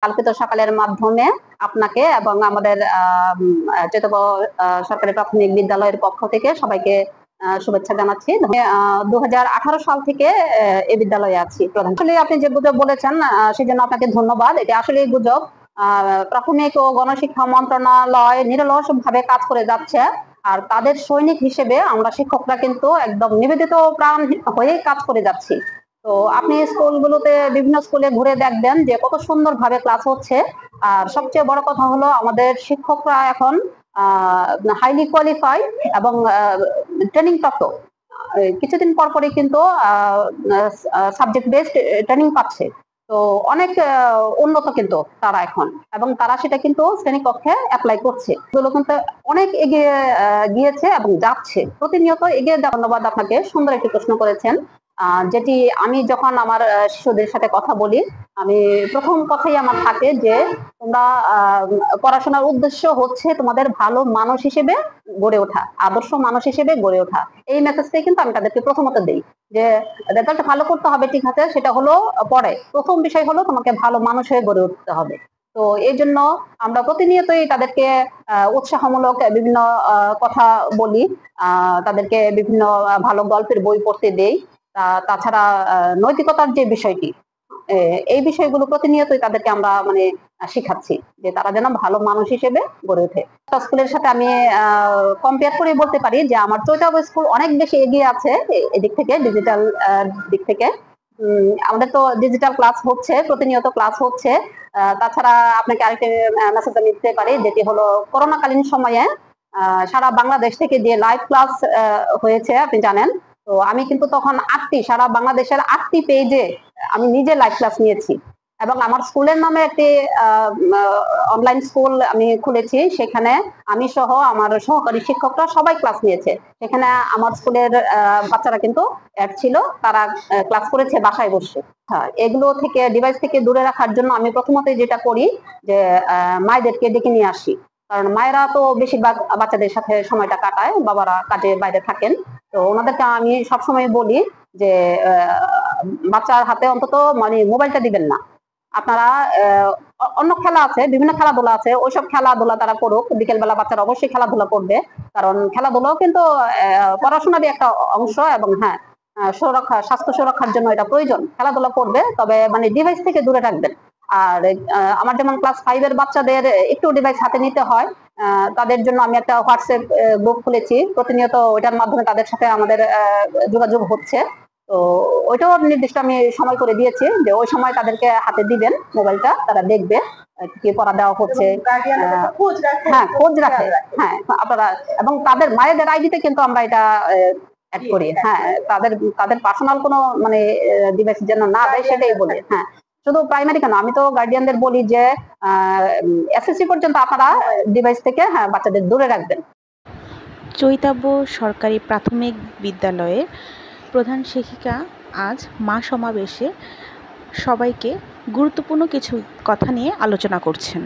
কালকিত সকালের মাধ্যমে আপনাকে এবং আমাদের চৈতন্য সরকারি প্রাথমিক বিদ্যালয়ের পক্ষ থেকে সবাইকে শুভেচ্ছা জানাচ্ছি। 2018 সাল থেকে এই বিদ্যালয়ে আছি। প্রধান আসলে আপনি যে গুজব বলেছেন সেই জন্য আপনাকে ধন্যবাদ। এটা আসলে গুজব। প্রাথমিক ও গণশিক্ষা মন্ত্রণালয় নিরলস ভাবে কাজ করে যাচ্ছে, আর তাদের সৈনিক হিসেবে আমরা শিক্ষকরা কিন্তু একদম নিবেদিত প্রাণ হয়ে কাজ করে যাচ্ছি। তো আপনি স্কুলগুলোতে বিভিন্ন স্কুলে ঘুরে দেখবেন যে কত সুন্দরভাবে ক্লাস হচ্ছে। আর সবচেয়ে বড় কথা হলো আমাদের শিক্ষকরা এখন হাইলি কোয়ালিফাইড এবং ট্রেনিং প্রাপ্ত। কিছুদিন পর পরে কিন্তু সাবজেক্ট বেসড ট্রেনিং পাচ্ছে। তো অনেক উন্নত কিন্তু তারা এখন, এবং তারা সেটা কিন্তু শ্রেণীকক্ষে অ্যাপ্লাই করছে। এগুলো কিন্তু অনেক এগিয়ে গিয়েছে এবং যাচ্ছে, প্রতিনিয়ত এগিয়ে। ধন্যবাদ আপনাকে, সুন্দর একটি প্রশ্ন করেছেন। যেটি আমি যখন আমার শিশুদের সাথে কথা বলি, আমি প্রথম কথাই আমার থাকে যে তোমরা পড়াশোনার উদ্দেশ্য হচ্ছে তোমাদের ভালো মানুষ হিসেবে গড়ে ওঠা, আদর্শ মানুষ হিসেবে গড়ে ওঠা। এই মেসেজটাই কিন্তু আমি তাদেরকে প্রথমত দিই যে রেজাল্ট ভালো করতে হবে, ঠিক আছে, সেটা হলো পরে। প্রথম বিষয় হলো তোমাকে ভালো মানুষ হয়ে গড়ে উঠতে হবে। তো এই জন্য আমরা প্রতিনিয়তই তাদেরকে উৎসাহমূলক বিভিন্ন কথা বলি, তাদেরকে বিভিন্ন ভালো গল্পের বই পড়তে দেই। তাছাড়া নৈতিকতার যে বিষয়টি, এই বিষয়গুলো প্রতিনিয়তই তাদেরকে আমরা মানে শিখাচ্ছি যে তারা যেন ভালো মানুষ হিসেবে গড়ে ওঠে। স্কুলের সাথে আমি কম্পেয়ার করে বলতে পারি যে আমার চৈতন্য স্কুল অনেক বেশি এগিয়ে আছে এদিক থেকে, ডিজিটাল দিক থেকে। আমাদের তো ডিজিটাল ক্লাস হচ্ছে, প্রতিনিয়ত ক্লাস হচ্ছে। তাছাড়া আপনাকে আরেকটা মেসেজ আমি দিতে পারি, যেটি হলো করোনাকালীন সময়ে সারা বাংলাদেশ থেকে যে লাইভ ক্লাস হয়েছে আপনি জানেন। তো আমি কিন্তু তখন সারা বাংলাদেশের 8টি পেজে আমি নিজে লাইভ ক্লাস নিয়েছি, এবং আমার স্কুলের নামে একটি অনলাইন স্কুল আমি খুলেছি। সেখানে আমি সহ আমার সহকারী শিক্ষকরা সবাই ক্লাস নিয়েছে। সেখানে আমার স্কুলের বাচ্চারা কিন্তু অ্যাড ছিল, তারা ক্লাস করেছে বাসায় বসে। হ্যাঁ, এগুলো থেকে, ডিভাইস থেকে দূরে রাখার জন্য আমি প্রথমতই যেটা করি যে মায়েদেরকে ডেকে নিয়ে আসি, কারণ মায়েরা তো বেশিরভাগ বাচ্চাদের সাথে সময়টা কাটায়, বাবারা কাজে বাইরে থাকেন। তো ওনাদেরকে আমি সবসময় বলি যে বাচ্চার হাতে অন্তত মানে মোবাইলটা দিবেন না। আপনারা অন্য খেলা আছে, বিভিন্ন খেলাধুলা আছে, ওইসব খেলাধুলা তারা করুক। বিকেলবেলা বাচ্চারা অবশ্যই খেলাধুলা করবে, কারণ খেলাধুলাও কিন্তু পড়াশোনারই একটা অংশ। এবং হ্যাঁ, স্বাস্থ্য সুরক্ষার জন্য এটা প্রয়োজন, খেলাধুলা করবে, তবে মানে ডিভাইস থেকে দূরে রাখবেন। আর আমার যেমন ক্লাস 5-এর বাচ্চাদের একটু ডিভাইস হাতে নিতে হয়, তাদের জন্য আমি একটা হোয়াটসঅ্যাপ গ্রুপ খুলেছি। প্রতিনিয়ত ওইটার মাধ্যমে তাদের সাথে আমাদের যোগাযোগ হচ্ছে। তো ওইটাও নির্দিষ্ট আমি সময় করে দিয়েছি যে ওই সময় তাদেরকে হাতে দিবেন মোবাইলটা, তারা দেখবে কি পড়া দেওয়া হচ্ছে। হ্যাঁ, খোঁজ রাখে। হ্যাঁ, আপনারা এবং তাদের মায়েদের আইডিতে কিন্তু আমরা এটা অ্যাড করি। হ্যাঁ, তাদের পার্সোনাল কোনো মানে ডিভাইস যেন না দেয় সেটাই বলে। হ্যাঁ, শুধু প্রাইমারি কেন, আমি তো গার্ডিয়ানদের বলি যে এসএসসি পর্যন্ত আপনারা ডিভাইস থেকে হ্যাঁ বাচ্চাদের দূরে রাখবেন। চৈতন্য সরকারি প্রাথমিক বিদ্যালয়ের প্রধান শিক্ষিকা আজ মা সমাবেশে সবাইকে গুরুত্বপূর্ণ কিছু কথা নিয়ে আলোচনা করছেন।